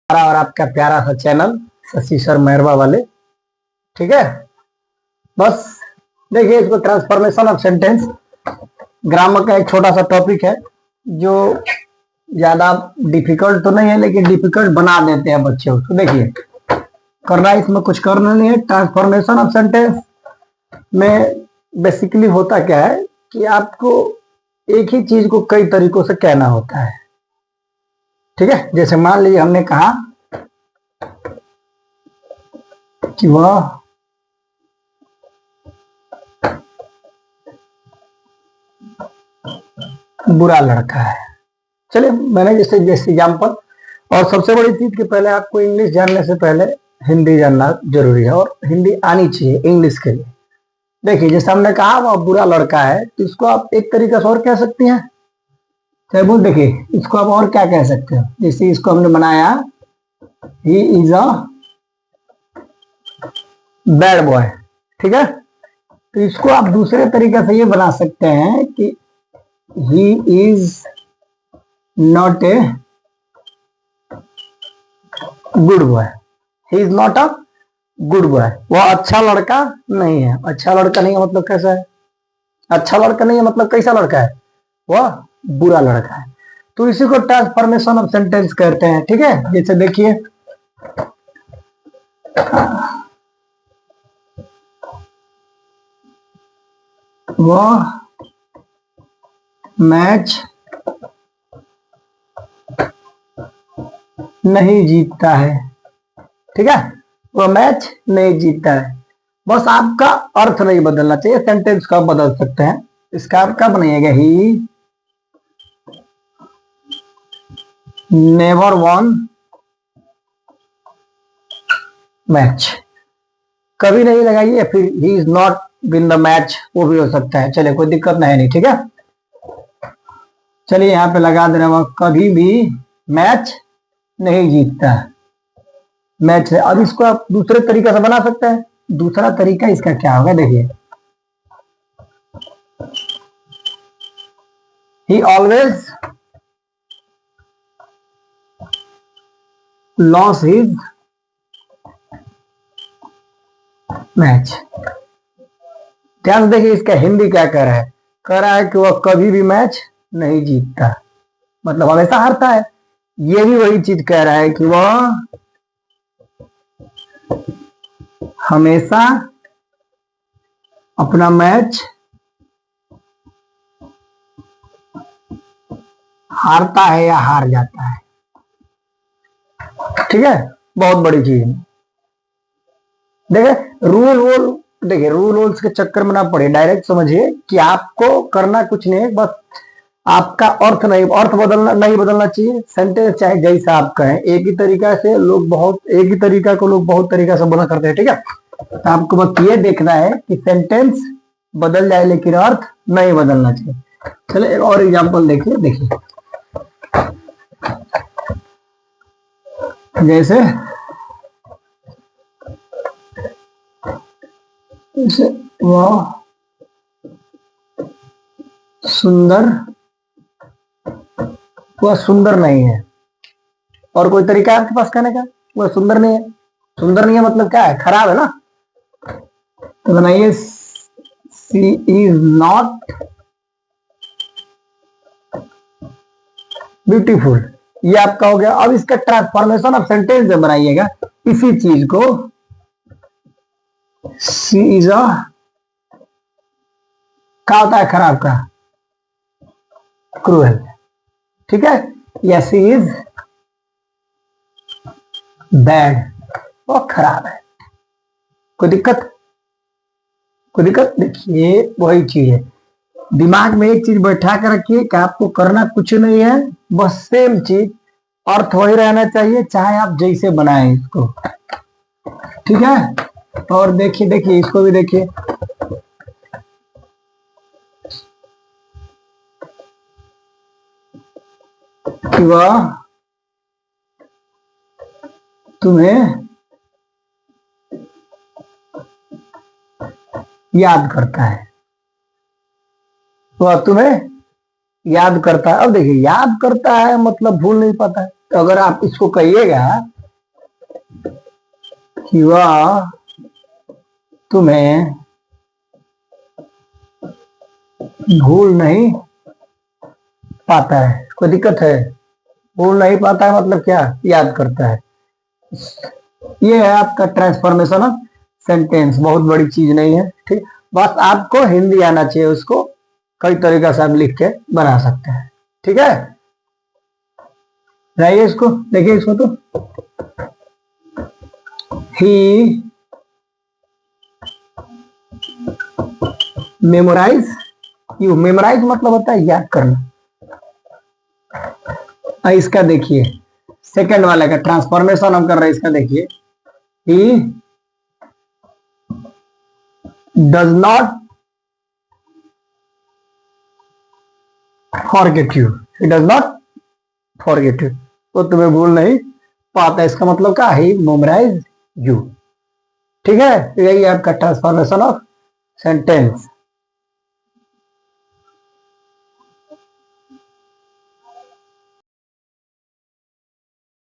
और आपका प्यारा सा चैनल शशि सर मेहरबा वाले। ठीक है, बस देखिए इसको ट्रांसफॉर्मेशन ऑफ सेंटेंस ग्रामर का एक छोटा सा टॉपिक है जो ज्यादा डिफिकल्ट तो नहीं है, लेकिन डिफिकल्ट बना देते हैं बच्चे उसको। देखिए करना इसमें कुछ करना नहीं है। ट्रांसफॉर्मेशन ऑफ सेंटेंस में बेसिकली होता क्या है कि आपको एक ही चीज को कई तरीकों से कहना होता है। ठीक है, जैसे मान लीजिए हमने कहा कि वह बुरा लड़का है। चलिए मैंने जैसे एग्जाम्पल, और सबसे बड़ी चीज कि पहले आपको इंग्लिश जानने से पहले हिंदी जानना जरूरी है, और हिंदी आनी चाहिए इंग्लिश के लिए। देखिए जैसे हमने कहा वह बुरा लड़का है, तो इसको आप एक तरीके से और कह सकते हैं। चाहे बोल देखिए इसको आप और क्या कह सकते हो, जैसे इसको हमने बनाया he is a bad boy. ठीक है, तो इसको आप दूसरे तरीके से ये बना सकते हैं कि he is not a good boy. He is not a good boy, वह अच्छा लड़का नहीं है। अच्छा लड़का नहीं है मतलब कैसा है? अच्छा लड़का नहीं है मतलब कैसा लड़का है? वह बुरा लड़का है। तो इसी को ट्रांसफॉर्मेशन ऑफ सेंटेंस कहते हैं। ठीक है, जैसे देखिए वह मैच नहीं जीतता है। ठीक है, वह मैच नहीं जीतता है। बस आपका अर्थ नहीं बदलना चाहिए, सेंटेंस को आप बदल सकते हैं। इसका आप क्या बनाइएगा, ही नेवर वॉन मैच। कभी नहीं लगाइए, फिर he is not win the match, वो भी हो सकता है। चलिए कोई दिक्कत नहीं। ठीक है, चलिए यहाँ पे लगा दे रहे हैं कभी भी मैच नहीं जीतता मैच है। अब इसको आप दूसरे तरीके से बना सकते हैं। दूसरा तरीका इसका क्या होगा, देखिए ही ऑलवेज लॉस हिज मैच। ध्यान से देखिए इसका हिंदी क्या कह रहा है। कह रहा है कि वह कभी भी मैच नहीं जीतता, मतलब हमेशा हारता है। ये भी वही चीज कह रहा है कि वह हमेशा अपना मैच हारता है या हार जाता है। ठीक है, बहुत बड़ी चीज है। देखिए रूल वूल्स के चक्कर में ना पड़े, डायरेक्ट समझिए कि आपको करना कुछ नहीं है, बस आपका अर्थ नहीं बदलना चाहिए। सेंटेंस चाहे जैसा आप कहें, एक ही तरीका को लोग बहुत तरीका से बोला करते हैं। ठीक है, तो आपको बस ये देखना है कि सेंटेंस बदल जाए लेकिन अर्थ नहीं बदलना चाहिए। चलिए एक और एग्जांपल देखिए जैसे वह सुंदर नहीं है। और कोई तरीका है आपके पास कहने का? वह सुंदर नहीं है। सुंदर नहीं है मतलब क्या है? खराब है ना। तो बनाइए सी इज नॉट ब्यूटीफुल। ये आपका हो गया। अब इसका ट्रांसफॉर्मेशन ऑफ सेंटेंस में बनाइएगा इसी चीज को, सी इज अ क्या होता है खराब का? क्रूएल। ठीक है, या सी इज बैड, वो खराब है। कोई दिक्कत? देखिए वही चीज है, दिमाग में एक चीज बैठा कर रखिए कि आपको करना कुछ नहीं है, बस सेम चीज, अर्थ वही रहना चाहिए चाहे आप जैसे बनाएं इसको। ठीक है, और देखिए इसको भी देखिए कि वह तुम्हें याद करता है। वह तुम्हें याद करता है। अब देखिए याद करता है मतलब भूल नहीं पाता है। तो अगर आप इसको कहिएगा कि वह तुम्हें भूल नहीं पाता है। कोई दिक्कत है? भूल नहीं पाता है मतलब क्या? याद करता है। ये है आपका ट्रांसफॉर्मेशन ऑफ सेंटेंस। बहुत बड़ी चीज नहीं है, ठीक। बस आपको हिंदी आना चाहिए, उसको कई तरीका से आप लिख के बना सकते हैं, ठीक है। लाइए इसको, देखिए इसको तो, ही मेमोराइज यू। मेमोराइज मतलब होता है याद करना। इसका देखिए सेकंड वाले का ट्रांसफॉर्मेशन हम कर रहे हैं, इसका देखिए, he does not forget you. He does not forget you, वो तुम्हें भूल नहीं पाता। इसका मतलब क्या? ही मेमोराइज यू, ठीक है। यही आपका ट्रांसफॉर्मेशन ऑफ सेंटेंस।